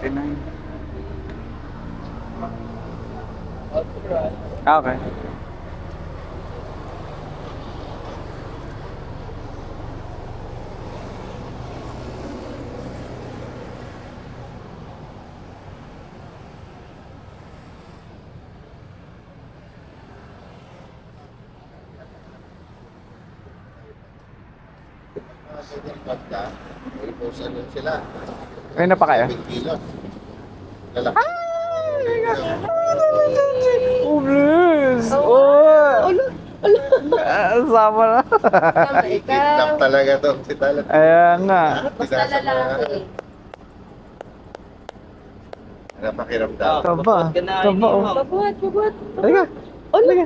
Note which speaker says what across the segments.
Speaker 1: 29. Ah, okay.
Speaker 2: Sila.
Speaker 1: Ayun na pa kaya?
Speaker 2: 7 kilos. Lalaki.
Speaker 1: Oh, bless! Oh! Sama na.
Speaker 2: Kidnap talaga to. Si Talat.
Speaker 1: Ayan nga.
Speaker 3: Basta lalaki.
Speaker 2: Ano pakiramdam?
Speaker 1: Taba. Taba, oh.
Speaker 3: Pabuhat.
Speaker 1: Halika. Halika.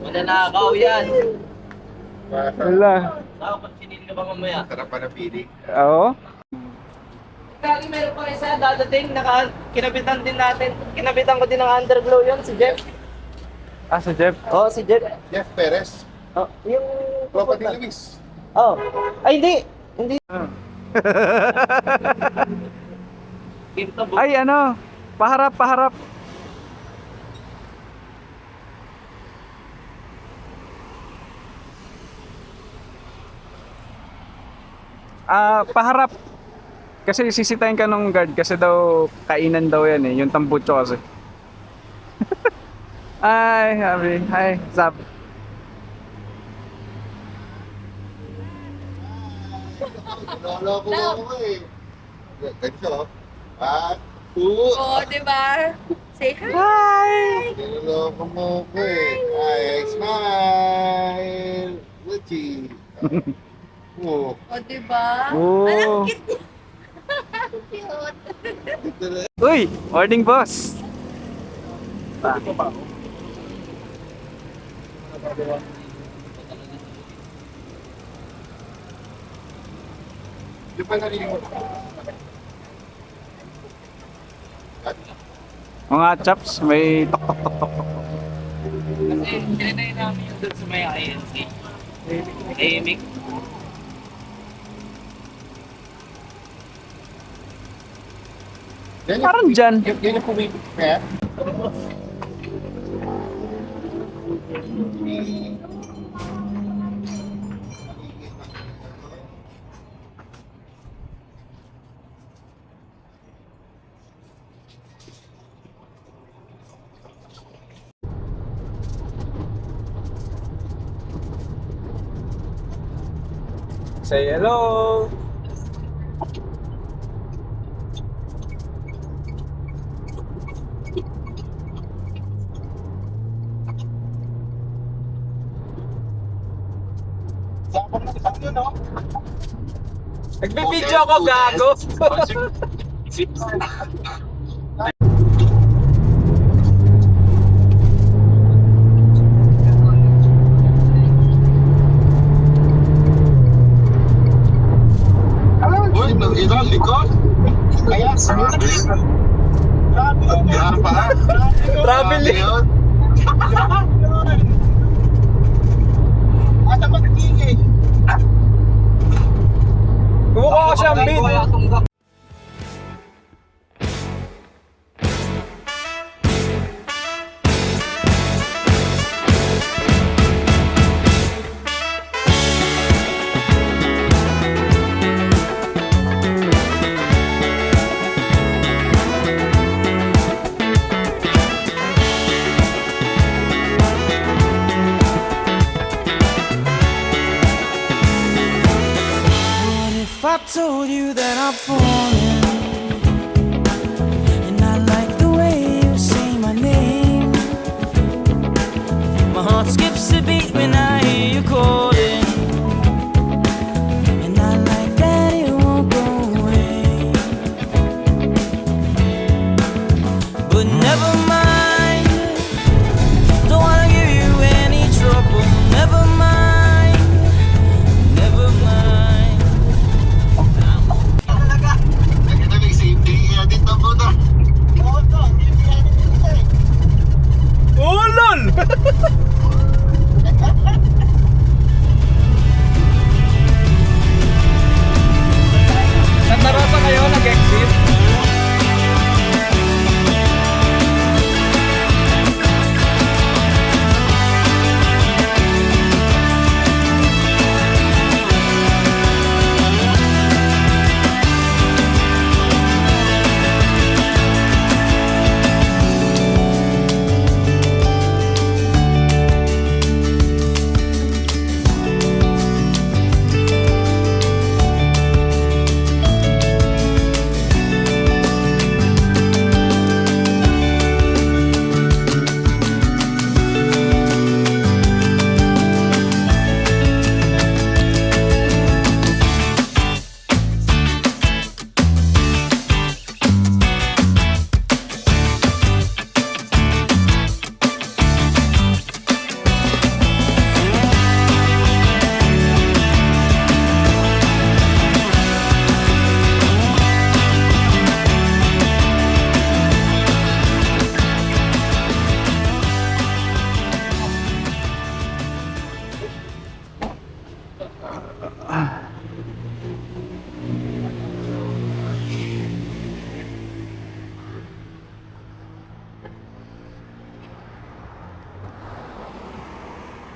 Speaker 4: Mananakaw yan.
Speaker 1: Hala.
Speaker 4: Saka pag sinil ka ba mamaya?
Speaker 2: Sarap pa na pili.
Speaker 1: Oo?
Speaker 4: Lagi meron pa isa dadating, kinabitan din natin. Kinabitan ko din ng underglow yun, si Jeff.
Speaker 1: Ah, si Jeff.
Speaker 4: Oo, si Jeff.
Speaker 2: Jeff Perez.
Speaker 4: Oh, yung...
Speaker 2: Tropa ni Luis.
Speaker 4: Oh. Ay, hindi. Hindi. Ito,
Speaker 1: Ay, ano? Paharap, paharap. Ah, paharap. Kasi sisitayin ka nung guard kasi daw kainan daw yan eh, yung tambutso kasi. Ay, habi. Hi, Zap.
Speaker 2: Niloloko mo ako eh. Ganito. 1, 2.
Speaker 3: Oo, diba? Say hi.
Speaker 1: Hi!
Speaker 2: Niloloko mo ako eh. Ay, smile. Gucci. Oh.
Speaker 3: O, diba?
Speaker 1: Oh.
Speaker 3: Alam, cute niya. Cute.
Speaker 1: Uy, morning boss.
Speaker 2: Di ba narinig?
Speaker 1: Mga chaps, may tok tok tok tok tok.
Speaker 4: Kasi tinatay namin yung doon sa may INC. Aimic.
Speaker 1: Parang dyan.
Speaker 2: Yan yung pumipit kaya?
Speaker 1: Say hello. Nagbibideo ako, gago.
Speaker 2: Uy, ito, likod. Kaya, sabi. Grabe pa.
Speaker 1: Traveling.
Speaker 2: yun. Asa ba nagiging?
Speaker 1: Kumukuha ko siyang beat.
Speaker 5: If I told you that I'm falling, and I like the way you say my name, my heart skips a beat when I hear you calling, and I like that it won't go away. But never mind, don't wanna give you any trouble. Never mind, never mind.
Speaker 2: Nakita may safety dito po to. Oo to, safety dito eh.
Speaker 1: Oh, lol!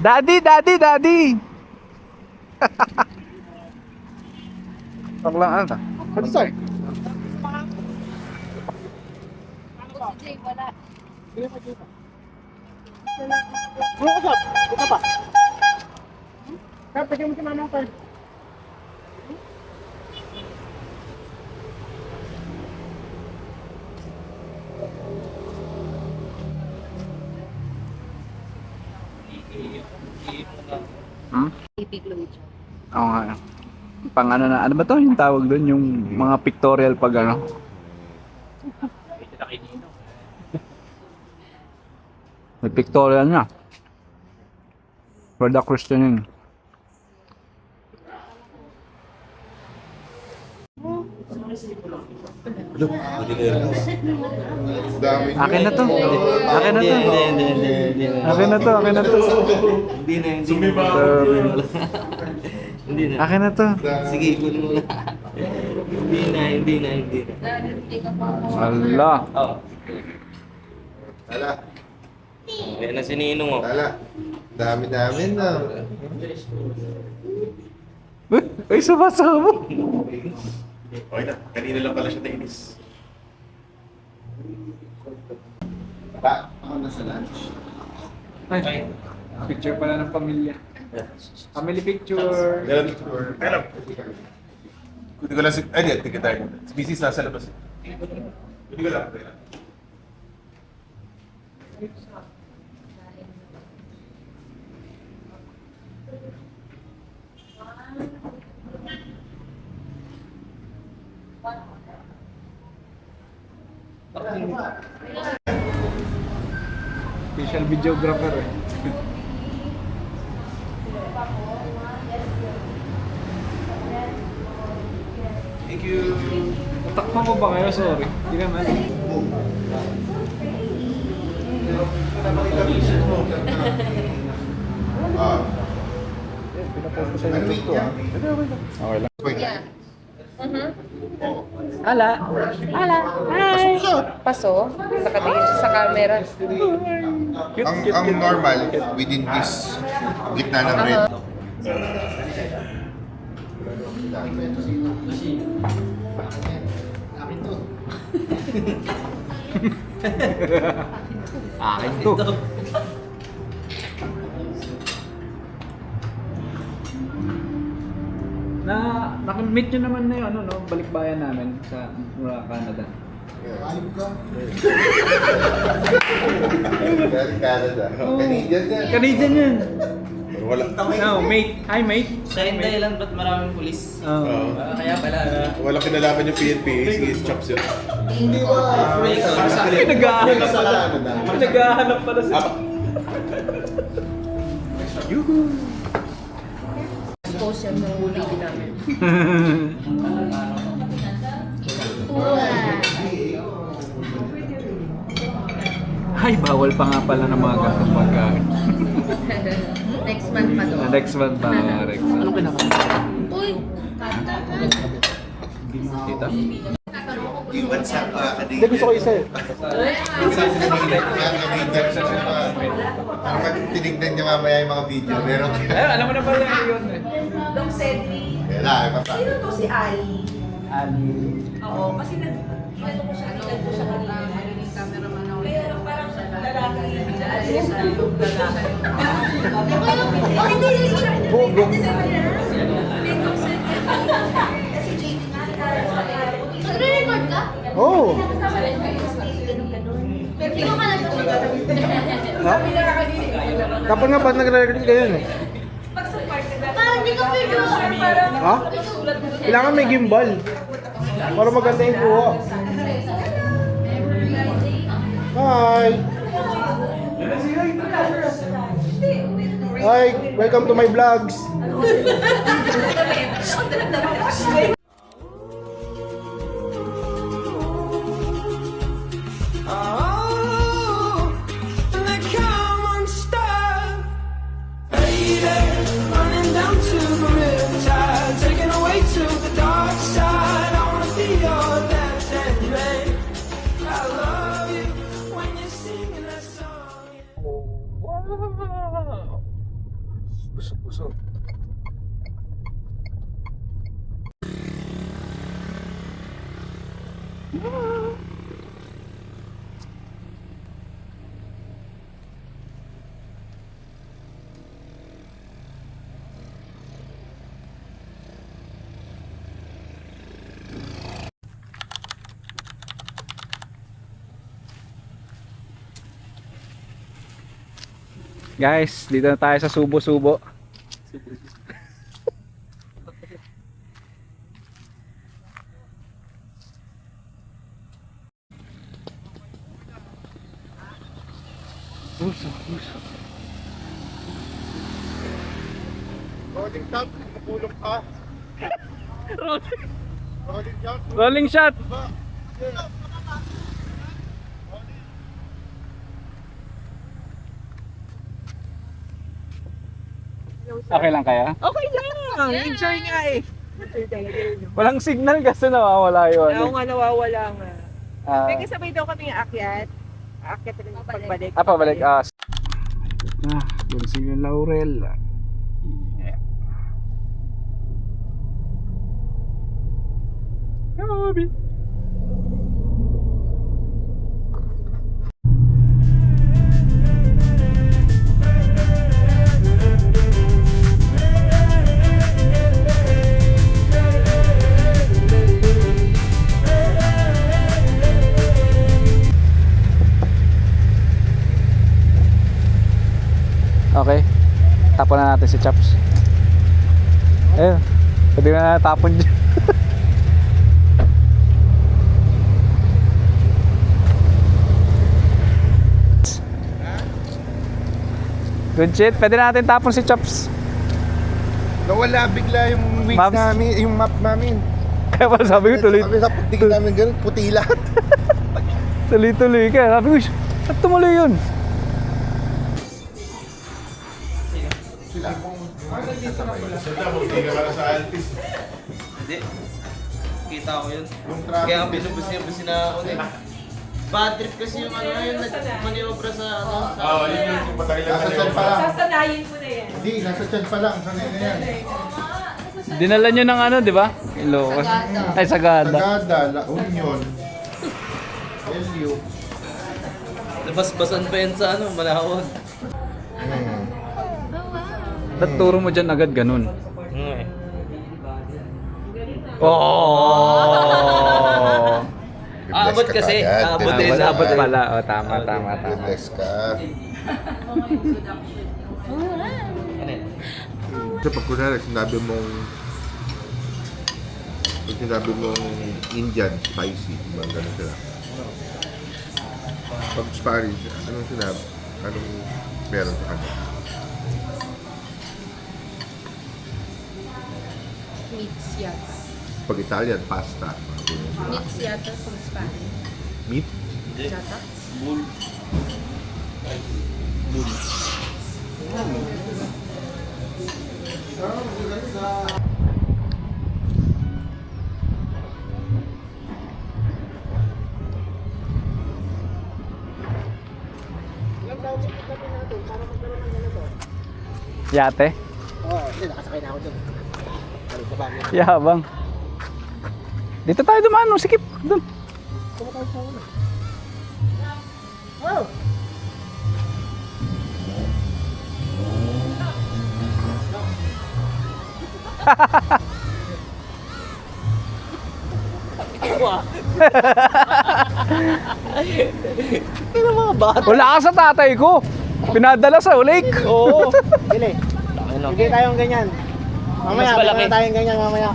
Speaker 1: Daddy, daddy, daddy! Paklaan ka. Pwede sir.
Speaker 3: Si Jay, wala.
Speaker 1: Hmm?
Speaker 3: Baby glow job.
Speaker 1: Oo nga. Pang ano na, ano ba to yung tawag doon? Yung mga pictorial pag ano? May pictorial na. For the Christianing.
Speaker 2: Dami.
Speaker 1: Akin na to. Akin na to.
Speaker 4: Hindi.
Speaker 1: Akin na to. Akin na to.
Speaker 4: Hindi na. Hindi na.
Speaker 1: Akin na to.
Speaker 4: Sige, kunin mo na. Hindi na.
Speaker 3: Hindi ka pa.
Speaker 1: Ala.
Speaker 4: Oh.
Speaker 2: Tala.
Speaker 4: Ayan na si Ninong, oh.
Speaker 2: Tala. Dami-dami na.
Speaker 1: Ay, sabasama.
Speaker 6: Okay na, kanina lang pala siya nainis.
Speaker 2: Pa, ako na sa lunch.
Speaker 1: Ay, picture pala ng pamilya. Family picture.
Speaker 6: Meron, alam. Kundi ko lang si, ay di, tika tayo. Si Mrs. nasa labas. Kundi ko lang.
Speaker 1: Official videographer eh.
Speaker 6: Thank you.
Speaker 1: Natakpan ko ba kayo? Sorry. Hindi naman.
Speaker 2: Ah.
Speaker 1: Pinapost ko sa
Speaker 2: Ano
Speaker 1: YouTube
Speaker 2: week
Speaker 1: to ah.
Speaker 2: yan?
Speaker 1: Okay lang.
Speaker 2: Wait.
Speaker 3: Yeah.
Speaker 1: Ala.
Speaker 3: Hala. Hi. Paso. Nakatingin siya sa camera.
Speaker 2: Ang normal, within this gitna ng red.
Speaker 1: Akin to. Naka-meet nyo naman na yung ano, no? Balikbayan namin sa mula Canada.
Speaker 2: Galing Canada. Canadian yan.
Speaker 1: Canadian yan.
Speaker 6: Wala.
Speaker 1: No, mate. Hi, mate.
Speaker 4: Siya yung dahilan ba't maraming pulis?
Speaker 1: Oh.
Speaker 4: Kaya pala.
Speaker 6: Walang kinalaman yung PNP. Sige, chops yun.
Speaker 1: Naghahanap pala sa...
Speaker 3: Post yan ng baby namin.
Speaker 1: Ay, bawal pa nga pala ng mga ganitong pagkain.
Speaker 3: Next month pa to.
Speaker 1: Next month pa, Rex. Ano
Speaker 3: Uy!
Speaker 1: Tita?
Speaker 2: Yung WhatsApp
Speaker 1: Hindi, gusto ko isa eh.
Speaker 2: Canadian siya siya. Pag tinignan niya mamaya yung mga video, meron ka.
Speaker 1: Ay, alam mo na pala yun eh.
Speaker 7: Dong Cedric.
Speaker 2: Kaya na, ay papa.
Speaker 7: Sino to si Ali?
Speaker 1: Ali.
Speaker 7: Oo, kasi ano ko siya, nilad ko siya kanina. Magiging cameraman ako. Kaya parang lalaki, alis na yung lalaki. Hindi, hindi.
Speaker 1: Bugong.
Speaker 7: Kasi JD nga,
Speaker 3: Nagre-record ka?
Speaker 1: Oo.
Speaker 3: Pero hindi ko ka lang
Speaker 7: sabi na kakalinig.
Speaker 1: Kapag nga pa nagre-record kayo eh.
Speaker 7: Pag sa part na
Speaker 3: Parang hindi ka pwede.
Speaker 1: Ha? Kailangan may gimbal. Para maganda yung kuha. Hi! Hi! Welcome to my vlogs!
Speaker 5: Oh, and they come unstuck. Lady, running down to the riptide, taken away to the dark side. I wanna be your left hand man. I love you when you're singing that song.
Speaker 1: Guys, dito na tayo sa Subo-Subo.
Speaker 2: Rolling top, kumulong ka. Rolling jump.
Speaker 1: Rolling shot. Okay lang kaya?
Speaker 3: Okay lang. Enjoy nga eh.
Speaker 1: Walang signal kasi nawawala yun.
Speaker 3: Oo nga, nawawala nga.
Speaker 1: Ah,
Speaker 3: May kasabay daw kami aakyat. Aakyat rin yung pagbalik.
Speaker 1: pabalik. Yun si Laurel. Yeah. Grabe. Okay. Tapon na natin si Chaps. Ayun. Pwede na natapon dyan. Good shit. Pwede na natin tapon si Chaps.
Speaker 2: Nawala bigla yung wings
Speaker 1: Maps?
Speaker 2: namin, yung map namin.
Speaker 1: Kaya pala sabi ko tuloy.
Speaker 2: Sabi sa puting namin ganun, puti lahat.
Speaker 1: Tuloy-tuloy ka. Sabi ko, saan tumuloy yun?
Speaker 6: Hindi ka pala sa Altis.
Speaker 4: Hindi. Kita ko yun.
Speaker 2: Yung traffic.
Speaker 4: Kaya ang binubusin na ako eh. Bad trip kasi yung ano yung nagmaniobra sa ano.
Speaker 6: Oo, yun yung patay lang.
Speaker 2: Nasa chan pa lang.
Speaker 7: Sasanayin mo na yan.
Speaker 2: Hindi, nasa chan pa lang. Sanay na yan.
Speaker 1: Dinala nyo ng ano, di ba? Ilocos. Ay, Sagada.
Speaker 2: Sagada, La Union, LU.
Speaker 4: Nabasbasan pa yan sa ano, Malawag.
Speaker 1: Ba't turo mo dyan agad ganun?
Speaker 4: Eh.
Speaker 1: Oh!
Speaker 4: Aabot kasi. Aabot din.
Speaker 1: Abot pala. Oh, tama.
Speaker 2: Bless ka. Kasi pag kunwari, sinabi mong Indian, spicy, mga ganun sila. Pag Spanish, anong sinabi? Anong meron sa kanya?
Speaker 3: Meats yata.
Speaker 2: Pag Italian, pasta. mga ganyan, di ba?
Speaker 3: Meats yata from Spanish.
Speaker 2: Meat?
Speaker 3: Yata?
Speaker 1: Yate?
Speaker 8: Oo, hindi, nakasakay na ako dun.
Speaker 1: Yabang. Dito tayo dumaan, no? Sikip. Doon. Wala ka sa tatay ko. Pinadala sa lake.
Speaker 8: Oo. Dili. Hindi tayong ganyan. Mamaya,
Speaker 4: Mas malaki.
Speaker 8: meron na tayong ganyan mamaya.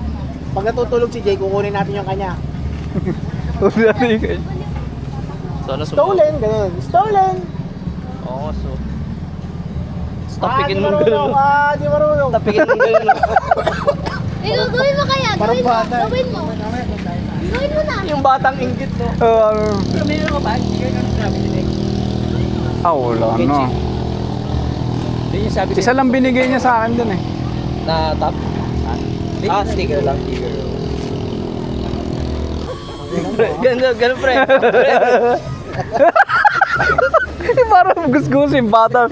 Speaker 8: Pag natutulog si Jay, kukunin natin yung kanya.
Speaker 4: Sana
Speaker 8: Stolen, ganun. Stolen!
Speaker 4: Oo, so. Tapikin mo
Speaker 8: di
Speaker 4: ganun.
Speaker 8: marunong, di marunong.
Speaker 4: Tapikin mo ganun.
Speaker 9: Gawin mo kaya,
Speaker 8: Parang
Speaker 9: gawin mo,
Speaker 8: bata.
Speaker 9: gawin mo. Gawin mo na.
Speaker 8: Yung batang inggit, no? May nyo ba? Hindi kayo nang sinabi ni Nick.
Speaker 1: Wala, no.
Speaker 8: Hindi yung sabi
Speaker 1: Isa lang binigay niya sa akin dun eh.
Speaker 4: Na top? Sticker lang. Ganun pre.
Speaker 1: Parang gusgus yung bata.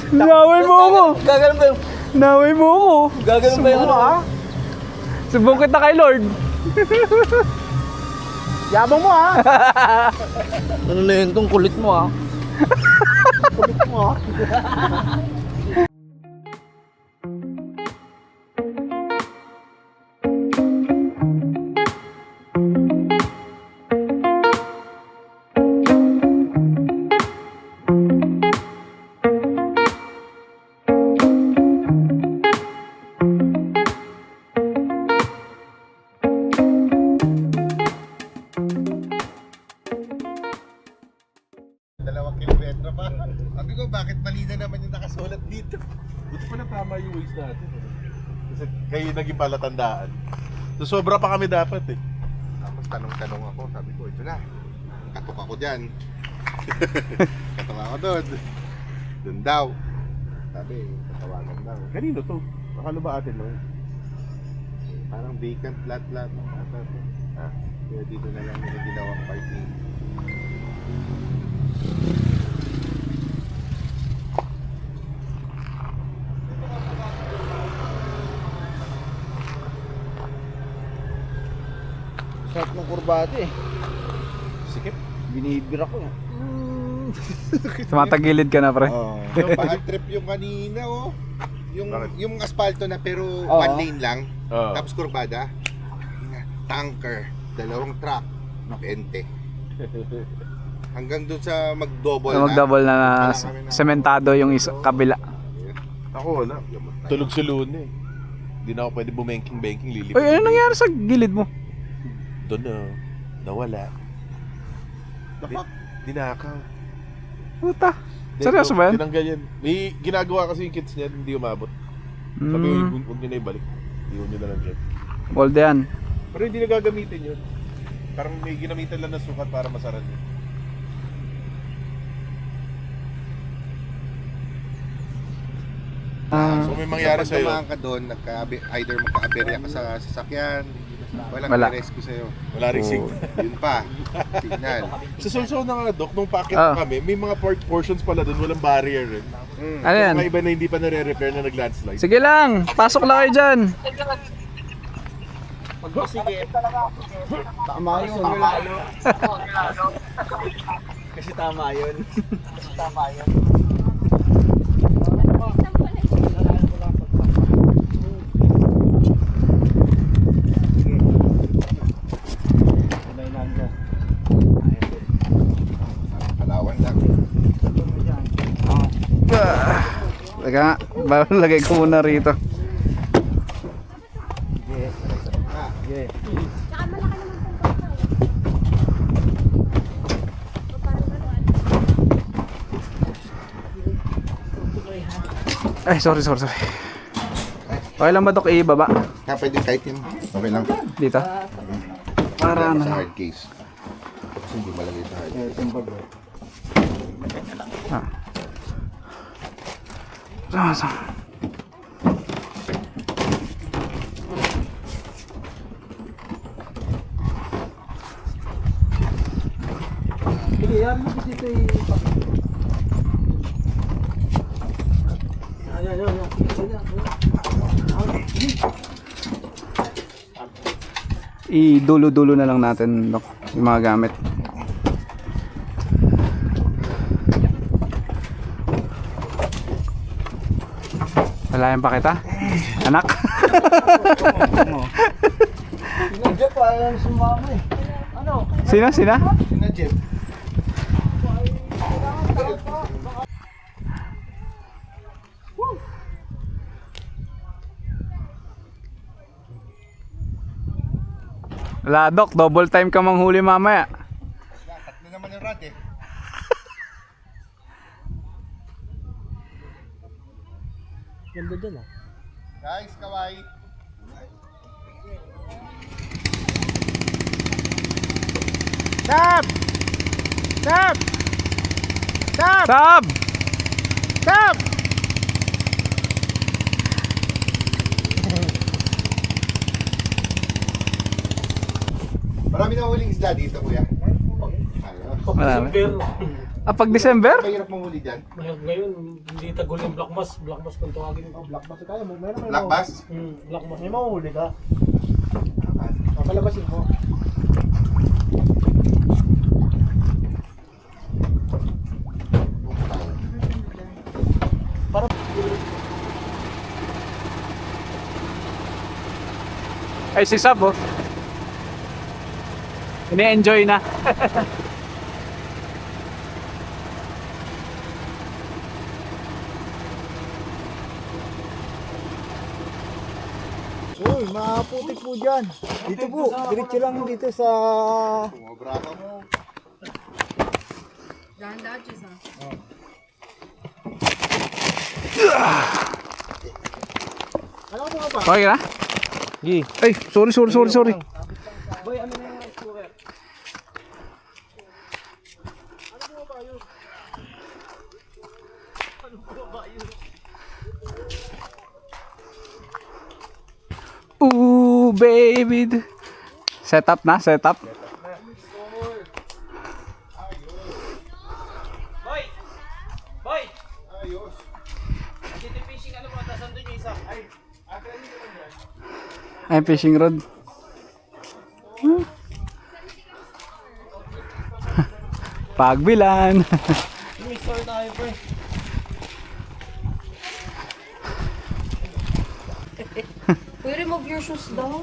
Speaker 1: Naway mo ako.
Speaker 4: Gaganon pa yung...
Speaker 1: Naway mo ako.
Speaker 4: Gaganon pa yung ano.
Speaker 1: Subong kita kay Lord.
Speaker 8: Yabang mo ha.
Speaker 4: Ano na yun tong kulit mo ah?
Speaker 8: Kulit mo ha.
Speaker 2: Dalawang kilometro pa. Sabi ko, bakit mali na naman yung nakasulat dito?
Speaker 6: Buti pa na tama yung ways natin. Kasi kayo naging palatandaan. So sobra pa kami dapat eh.
Speaker 2: Tapos tanong-tanong ako, sabi ko, ito na. Katok ako dyan. Katok ako doon. Doon daw. Sabi, katawagan daw.
Speaker 6: Kanino to? Akala ba atin no?
Speaker 2: Parang vacant lot. Ha? Kaya dito na lang nila ginawang parking.
Speaker 8: Sarap ng kurbate eh.
Speaker 6: Sikip.
Speaker 8: Binibira ko eh.
Speaker 1: Tumatagilid ka na, pre.
Speaker 2: Bad trip yung kanina, oh.
Speaker 6: Bakit?
Speaker 2: Yung asfalto na pero
Speaker 8: Oo.
Speaker 2: one lane lang.
Speaker 6: Oo.
Speaker 2: Tapos kurbada. Tanker, dalawang truck, 20. Hanggang doon sa mag-double
Speaker 1: Mag-double na sementado yung kabila.
Speaker 6: Ako wala. Tulog sa luna eh. Hindi na ako pwede bumengking-bengking lilipad.
Speaker 1: Uy, ano nangyari sa gilid mo?
Speaker 6: Doon na. Nawala.
Speaker 2: Dapat.
Speaker 6: Dinakaw.
Speaker 1: Puta. Seryoso ba yan?
Speaker 6: Tinanggal yan. May ginagawa kasi yung kids niyan, hindi umabot. Sabi ko, huwag nyo na ibalik. Iwan nyo na lang dyan.
Speaker 1: Gold yan.
Speaker 6: Pero hindi na gagamitin yun. Parang may ginamitan lang na sukat para masaran yun. So may mangyari
Speaker 2: Kapag
Speaker 6: sa'yo,
Speaker 2: dumaan ka doon, either magka-aberya ka sa sasakyan, walang
Speaker 1: Wala.
Speaker 2: rescue sa'yo.
Speaker 6: wala rin signal.
Speaker 2: Yun pa, signal.
Speaker 6: Sa Solso na nga, Dok, nung packet
Speaker 1: Ah.
Speaker 6: kami, may mga portions pala doon, walang barrier eh.
Speaker 1: Ano yan?
Speaker 6: Mga iba na hindi pa nare-repair na nag-landslide.
Speaker 1: Sige lang, pasok lang kayo dyan.
Speaker 8: Tama yun. Kasi tama yun.
Speaker 2: Palawan lang.
Speaker 1: Teka nga, lagay ko muna rito.
Speaker 9: Tsaka malaki naman itong pagkain. O parang gano'n.
Speaker 1: Ay, sorry. Okay lang ba, Dok, ibaba?
Speaker 2: Pwede kahit yun. Okay lang.
Speaker 1: Dito? Para ano?
Speaker 2: Sa hard case. Kasi hindi malagay sa hard case.
Speaker 1: Sa.
Speaker 8: Sige, yan mo dito eh. Yan.
Speaker 1: I-dulo-dulo na lang natin, Dok, yung mga gamit. Wala pa kita? Anak?
Speaker 8: Sinadya pa yan sumama eh. Ano?
Speaker 1: Sina?
Speaker 8: Sinadya.
Speaker 1: Wala, Dok, double time ka manghuli mamaya.
Speaker 2: Tatlo naman yung rod eh.
Speaker 8: Ganda dyan ah.
Speaker 2: Guys, kawai.
Speaker 8: Stop! Stop! Stop!
Speaker 1: Stop!
Speaker 8: Stop!
Speaker 2: Marami na huling isda dito, kuya.
Speaker 1: Wala. Pag December?
Speaker 2: Mahirap manghuli dyan.
Speaker 10: Ngayon, hindi tagol yung black mass. Black mass kung tawagin ito.
Speaker 8: Black bass tayo. Meron may
Speaker 2: Black bass?
Speaker 10: Black mass.
Speaker 8: May mahuli ka. Papalabasin ko.
Speaker 1: Ay, si Sab, oh. Ini-enjoy na.
Speaker 8: Uy, maputik po dyan. Dito po, diretso lang dito sa...
Speaker 2: Sumobra ka mo.
Speaker 3: Dahan-dahan, Chis, ha?
Speaker 1: Okay na? Ay, sorry. Ooh, baby. Set up na, set up.
Speaker 4: Boy! Boy! Ayos. Dito fishing ano mo, tapos andun yung isa. Ay,
Speaker 1: Ay, fishing rod. Pagbilan.
Speaker 4: Mixer tayo, pre.
Speaker 3: Uy, remove your shoes daw.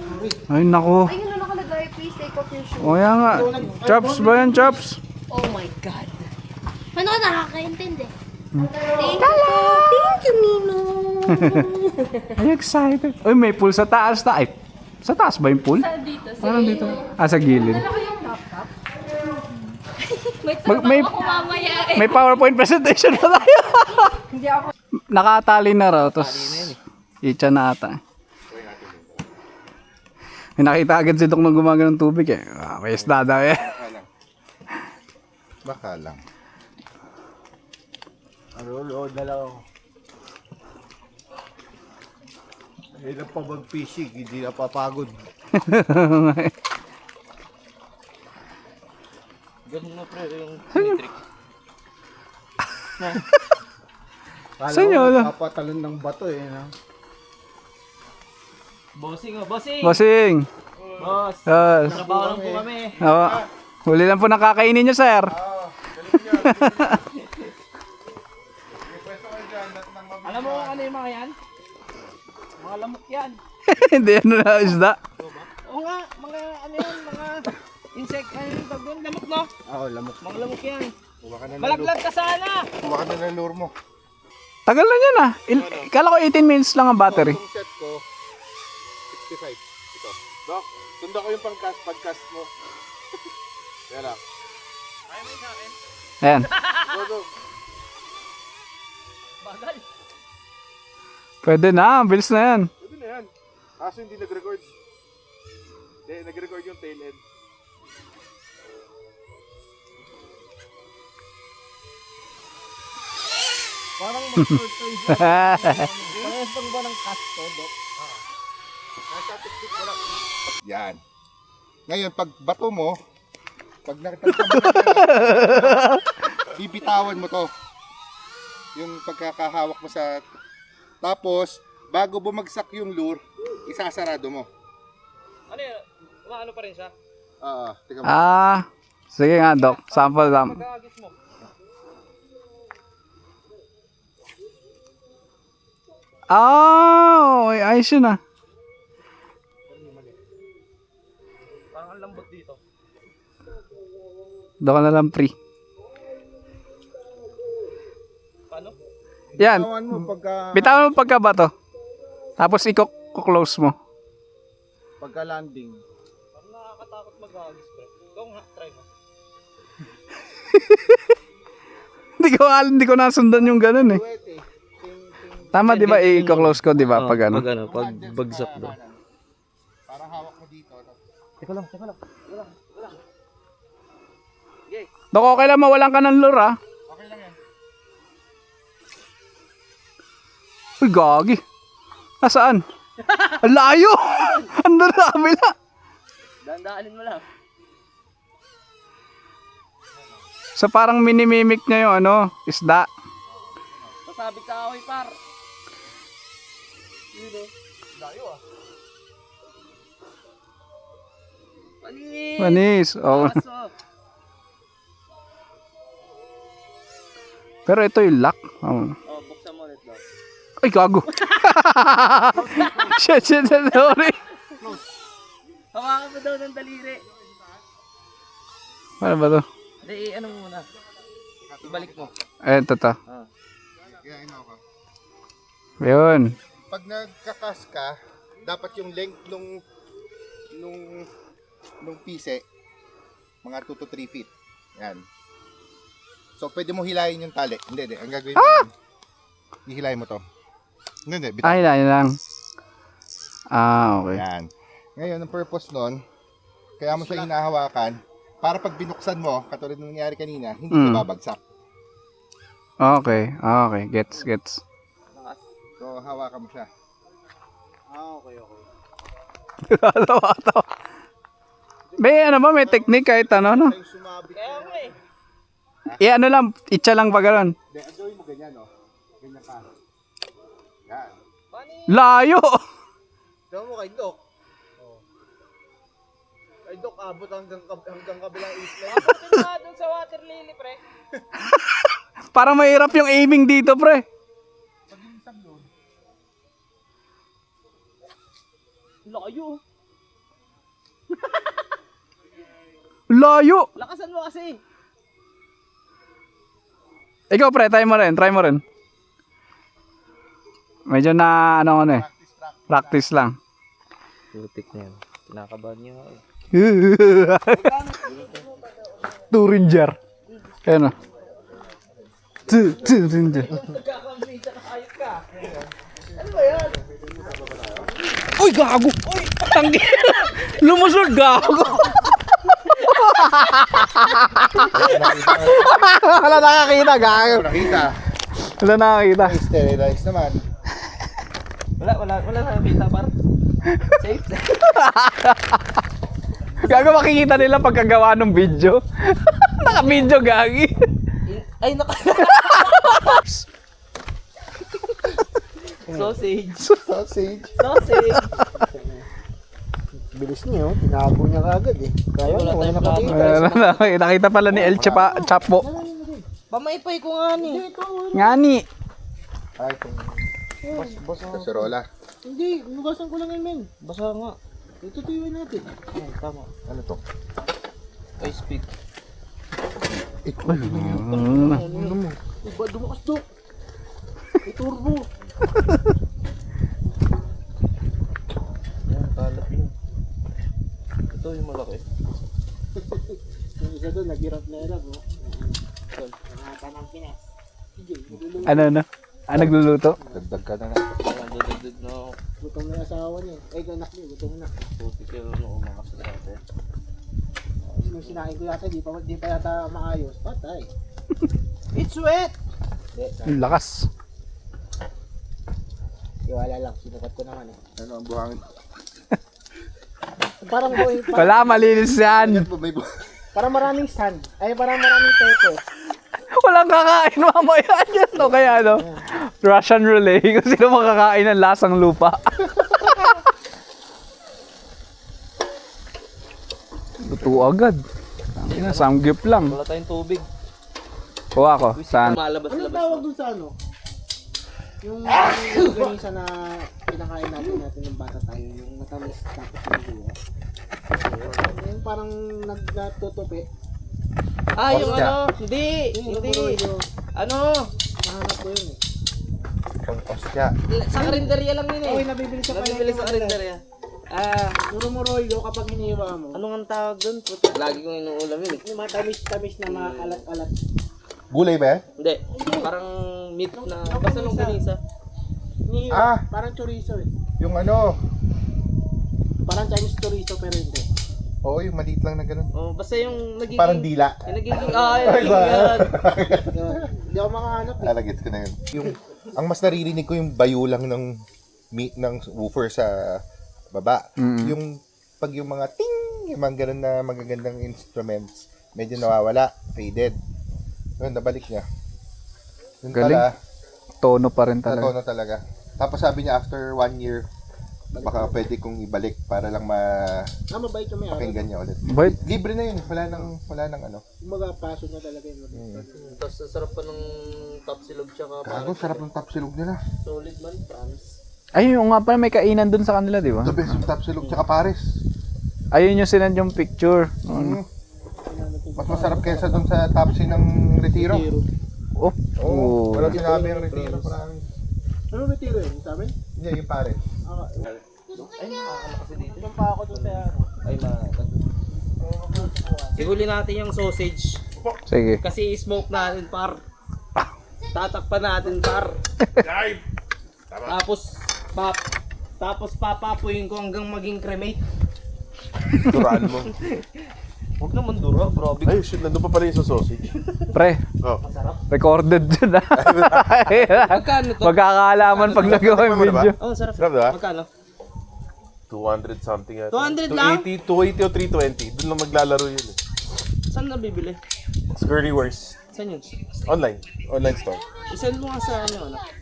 Speaker 1: Ay, nako.
Speaker 3: Ayun na nakalagay, please take off your shoes.
Speaker 1: O yan nga. Chops ba yan, Chops?
Speaker 3: Oh my God.
Speaker 9: Paano ka nakakaintindi?
Speaker 3: Thank you, Nino.
Speaker 1: Ay, excited. Uy, may pool sa taas ta. Ay, sa taas ba yung pool?
Speaker 9: Dito,
Speaker 1: Parang dito. Ah, sa gilid.
Speaker 9: Dala ko yung laptop. May
Speaker 1: may-
Speaker 9: trabaho ako mamaya eh.
Speaker 1: May PowerPoint presentation pa tayo.
Speaker 3: Hindi ako.
Speaker 1: Nakatali na raw. Tapos, itcha na ata. May nakita agad si Dok nung gumagano ng tubig eh. Ah, may isda daw eh.
Speaker 2: Baka lang.
Speaker 8: Load na lang ako. Hirap pa mag-fishing, hindi napapagod.
Speaker 4: Ganun na, pre, yung trick.
Speaker 1: Saan yun?
Speaker 8: Papatalon ng bato eh. No?
Speaker 4: Bossing, oh, bossing!
Speaker 1: Bossing.
Speaker 4: Boss!
Speaker 1: Yes.
Speaker 4: Trabaho lang po kami.
Speaker 1: Oo. Huli lang po ng kakainin nyo, sir.
Speaker 4: Alam mo kung ano yung mga yan? Mga lamok yan.
Speaker 1: Hindi ano na isda.
Speaker 4: Oo nga, mga ano yan, mga insect, ano yung tawag doon? Lamok, no?
Speaker 8: Oo, lamok.
Speaker 4: Mga lamok yan.
Speaker 2: Kuha ka na ng
Speaker 4: Malaglag ka sana!
Speaker 2: Kuha ka na ng lure mo.
Speaker 1: Tagal na yan ah. Ikala ko 18 minutes lang ang battery.
Speaker 2: Itong set ko, 65. Ito. Dok, tunda ko yung podcast mo. Yan lang.
Speaker 1: Ayan.
Speaker 2: Go, go.
Speaker 4: Bagal.
Speaker 1: Pwede na. Ang bilis na yan.
Speaker 2: Pwede na yan. Kaso hindi nag-record. Hindi, nag-record yung tail end.
Speaker 8: Parang mag-short to yung parang pang ba ng cast to, Dok?
Speaker 2: Yan. Ngayon, pag bato mo, pag nakita mo bibitawan mo to. Yung pagkakahawak mo sa... Tapos, bago bumagsak yung lure, isasarado mo.
Speaker 4: Ano yan? Umaano pa rin siya?
Speaker 2: Tika mo.
Speaker 1: Ah. Sige nga, Doc. Sample lang.
Speaker 4: Pagkagis mo.
Speaker 1: Oh, ayos yun ah.
Speaker 4: Parang ang lambot dito.
Speaker 1: Doon ka na lang free.
Speaker 4: Paano?
Speaker 1: Yan.
Speaker 8: Tawan mo pagka,
Speaker 1: Bitawan mo pagka bato. Tapos i-close mo.
Speaker 8: pagka landing.
Speaker 4: Parang nakakatakot mag-agis, pre. Ikaw nga, try mo.
Speaker 1: Hindi ko nasundan yung ganun eh. Tama 'di ba? I-close ko 'di ba pag ano.
Speaker 4: Pag ano, pag bagsak doon.
Speaker 2: Parang hawak mo dito.
Speaker 8: Teka lang.
Speaker 1: Dok, okay lang mawalan ka ng lure ah.
Speaker 2: Okay lang yan.
Speaker 1: Uy, gagi. Nasaan? Ang layo! Ang dami na.
Speaker 4: Dandaanin mo lang.
Speaker 1: So parang minimimic niya yung ano, isda.
Speaker 4: Sasabit sa ahoy, par. Yun eh. Layo ah. Panis!
Speaker 1: Manis. Oh.
Speaker 4: Aso.
Speaker 1: Pero ito yung lock. Oh.
Speaker 4: Oh, buksan mo ulit daw.
Speaker 1: Ay, gago. Shit, sorry.
Speaker 4: Hawakan mo daw ng daliri.
Speaker 1: Ano ba to?
Speaker 4: Hindi, ano muna. Ibalik mo.
Speaker 1: Ayun, to.
Speaker 2: Kaya ako.
Speaker 1: Yun.
Speaker 2: Pag nagkakas ka, dapat yung length nung pise, mga 2 to 3 feet. Yan. So, pwede mo hilayin yung tali. Hindi. Ang gagawin mo, hihilayin mo to. Hindi. Bitaw.
Speaker 1: Ay, lang. Okay.
Speaker 2: Yan. Ngayon, ang purpose nun, kaya mo siya hinahawakan, para pag binuksan mo, katulad ng nangyari kanina, hindi ka babagsak.
Speaker 1: Okay. Gets.
Speaker 2: So, hawakan mo siya.
Speaker 1: Tawa. May may technique kahit ano, no?
Speaker 2: Yung sumabit
Speaker 4: Kaya
Speaker 2: na.
Speaker 4: mo eh.
Speaker 1: Ano lang, itcha lang pa ganun.
Speaker 2: Hindi, ang gawin mo ganyan, no? Ganyan ka. Yan.
Speaker 1: Layo!
Speaker 8: Daw mo kay Doc. Kay Doc, abot hanggang kabilang isla.
Speaker 4: Bakit nga doon sa water lily, pre?
Speaker 1: Parang mahirap yung aiming dito, pre.
Speaker 4: Layo.
Speaker 1: Layo!
Speaker 4: Lakasan mo kasi.
Speaker 1: Ikaw, pre, try mo rin. Medyo na, practice lang.
Speaker 4: Putik na yan. Kinakabahan niya ako.
Speaker 1: Turinger. Ayan o. Turinger. Uy, gago! Uy, tanggi! Lumusod, gago! Wala nakakita, gago.
Speaker 2: Nakita.
Speaker 1: Wala nakakita.
Speaker 2: Sterilize naman.
Speaker 4: Wala nakakita par. Safe.
Speaker 1: Gago, makikita nila pagkagawa ng video. Naka-video, gagi.
Speaker 4: Ay, Sausage.
Speaker 8: Bilis niyo, tinago niya kagad eh. Kaya
Speaker 4: Wala
Speaker 8: wala
Speaker 4: tayong
Speaker 8: nakakita.
Speaker 1: Nakita pala ni El Chapo.
Speaker 4: Pamaypay ko nga ni.
Speaker 1: Ngani.
Speaker 2: Ay, kung... Kaserola.
Speaker 8: Hindi, nugasan ko lang yun, men.
Speaker 4: Basa nga.
Speaker 8: Itutuyuin natin.
Speaker 4: Tama.
Speaker 2: Ano to?
Speaker 4: I speak.
Speaker 8: Iba, dumakas Doc. May turbo.
Speaker 4: Yan, kalat yun. Ito yung malaki.
Speaker 8: Yung isa doon, naghirap na hirap, oh. Nangata ng Pinas. Sige, niluluto.
Speaker 1: Ano? Nagluluto?
Speaker 2: Dagdag ka na na.
Speaker 4: Dadagdag na ako.
Speaker 8: Gutom na yung asawa niya. Ay, anak niya, gutom na.
Speaker 4: Putik yun ano umakas sa dati.
Speaker 8: Nung sinain ko yata, di pa yata maayos. Patay. It's wet!
Speaker 1: Ang lakas.
Speaker 8: Iwala lang, sinukat ko naman eh.
Speaker 2: Ano ang buhangin?
Speaker 8: Parang buhay,
Speaker 1: Wala, malinis yan.
Speaker 2: May
Speaker 8: parang maraming sand. Ay, parang maraming pepe.
Speaker 1: Walang kakain mamaya yan. No? Kaya Russian roulette. Kung sino makakain ng lasang lupa. Luto agad. Samgyup lang.
Speaker 4: Wala tayong tubig.
Speaker 1: Kuha ko. Saan?
Speaker 8: Ano
Speaker 4: Malabas-labas
Speaker 8: tawag
Speaker 4: na.
Speaker 8: dun sa ano? Yung ganisa na pinakain natin ng bata tayo, yung matamis tapos yung buwa. Yung parang natutupi.
Speaker 4: Ah, yung
Speaker 2: Ostya.
Speaker 4: ano? Hindi. Ano?
Speaker 8: Nahanap ko yun eh.
Speaker 2: Ostya.
Speaker 4: Sa karinderya lang yun eh.
Speaker 8: Okay, nabibili sa
Speaker 4: Nabibili sa karinderya. Ah,
Speaker 8: Puro moroyo kapag hiniwa mo.
Speaker 4: ano nga tawag doon? Putik. Lagi kong inuulam yun eh.
Speaker 8: Yung matamis-tamis na makalat-alat.
Speaker 2: Gulay ba yan?
Speaker 4: Hindi. Parang meat na. Basta nung ganisa.
Speaker 8: Hiniwa.
Speaker 2: Ah!
Speaker 8: Parang chorizo eh.
Speaker 2: Yung ano?
Speaker 8: Parang Chinese chorizo pero hindi.
Speaker 2: Oo, yung maliit lang na ganun.
Speaker 4: Oh, basta yung nagiging...
Speaker 2: Parang dila.
Speaker 4: Yung nagiging... yung nagiging yan.
Speaker 8: Hindi ako makahanap eh.
Speaker 2: Alagit ko na yun. Yung, ang mas naririnig ko yung bayo lang ng woofer sa baba. Yung pag yung mga ting, yung mga ganun na magagandang instruments, medyo nawawala, faded. Yun, nabalik niya. Yun
Speaker 1: Galing.
Speaker 2: pala,
Speaker 1: Tono pa rin talaga.
Speaker 2: natono talaga. Tapos sabi niya after 1 year, baka pwede kong ibalik para lang
Speaker 8: Mabait yung may araw.
Speaker 2: mapakinggan niya ulit.
Speaker 1: But,
Speaker 2: Libre na yun, wala nang ano.
Speaker 8: Kumbaga passion na talaga yun.
Speaker 4: Tapos sarap pa ng tapsilog tsaka
Speaker 2: Gago, sarap ng tapsilog nila.
Speaker 4: solid man, promise.
Speaker 1: ayun nga pala may kainan dun sa kanila, di ba?
Speaker 2: The best yung tapsilog tsaka pares.
Speaker 1: Ayun yung sinend yung picture.
Speaker 2: Mas masarap kaysa dun sa Tapsi ng Retiro.
Speaker 1: Oh.
Speaker 2: Oo, walang sinabi yung Retiro. Promise.
Speaker 8: Ano retiro yun? Sa amin?
Speaker 2: Hindi, yung pare.
Speaker 8: Doon pa ako doon sa
Speaker 4: Ay, Siguli natin yung sausage.
Speaker 1: Sige.
Speaker 4: Kasi smoke natin, par. Tatakpan natin, par. Tapos papapuin ko hanggang maging cremate.
Speaker 6: Duraan mo.
Speaker 4: Huwag naman duro, bro.
Speaker 6: Ay, shit, nandun pa pala yung sa sausage.
Speaker 1: Pre,
Speaker 6: Oh.
Speaker 1: recorded dyan ah.
Speaker 4: Magkano to?
Speaker 1: Magkakaalaman pag nagawa yung
Speaker 6: Tikman mo na ba?
Speaker 1: video.
Speaker 4: Oh, sarap.
Speaker 6: Sarap, diba?
Speaker 4: Magkano?
Speaker 6: 200 something yata.
Speaker 4: 200 lang?
Speaker 6: 280 o 320. Doon lang maglalaro yun eh.
Speaker 4: Saan nabibili?
Speaker 6: Scurrywurst.
Speaker 4: Saan yun?
Speaker 6: Online. Online store.
Speaker 4: Isend mo nga sa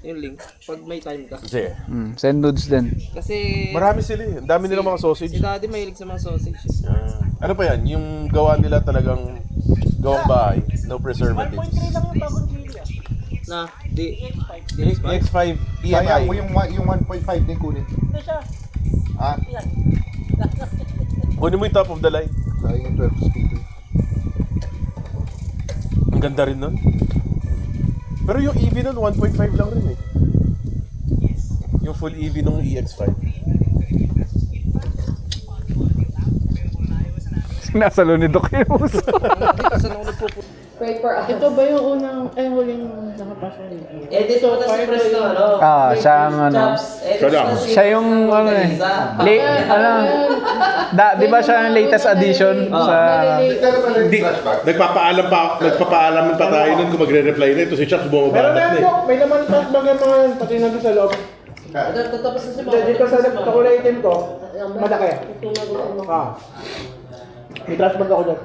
Speaker 4: yung link. Pag may time ka.
Speaker 6: Sige.
Speaker 1: Send nudes din.
Speaker 4: Kasi
Speaker 6: Marami sila eh. Ang dami nila mga sausage.
Speaker 4: si daddy mahilig sa mga sausage.
Speaker 6: Ano pa yan? Yung gawa nila talagang gawang bahay. No preservatives.
Speaker 4: Na, di.
Speaker 6: X5
Speaker 2: Sayang
Speaker 6: EMI.
Speaker 2: mo yung 1.5 din kunin.
Speaker 8: Hindi siya.
Speaker 2: Ah,
Speaker 6: Kunin mo yung top of the line.
Speaker 2: sayang yung 12 speaker.
Speaker 6: Ang ganda rin nun. Pero yung EV nun, 1.5 lang rin eh. Yung full EV nung EX5.
Speaker 1: Sinasalo ni Doc yung uso.
Speaker 8: Ito ba yung unang, huling nakapasok niya?
Speaker 4: Edit mo na si Presto, ano?
Speaker 1: Siya ang ano. Siya yung ano eh. Di ba siya yung latest addition sa...
Speaker 6: Hindi. Nagpapaalam pa tayo nun kung magre-reply na. Ito si Chuck bumabalat na eh.
Speaker 8: May laman pa bagay mga yan, pati nandun sa loob.
Speaker 4: Tatapos na si
Speaker 8: Dito sa kakulay itim ko, malaki. May trash bag ako dyan.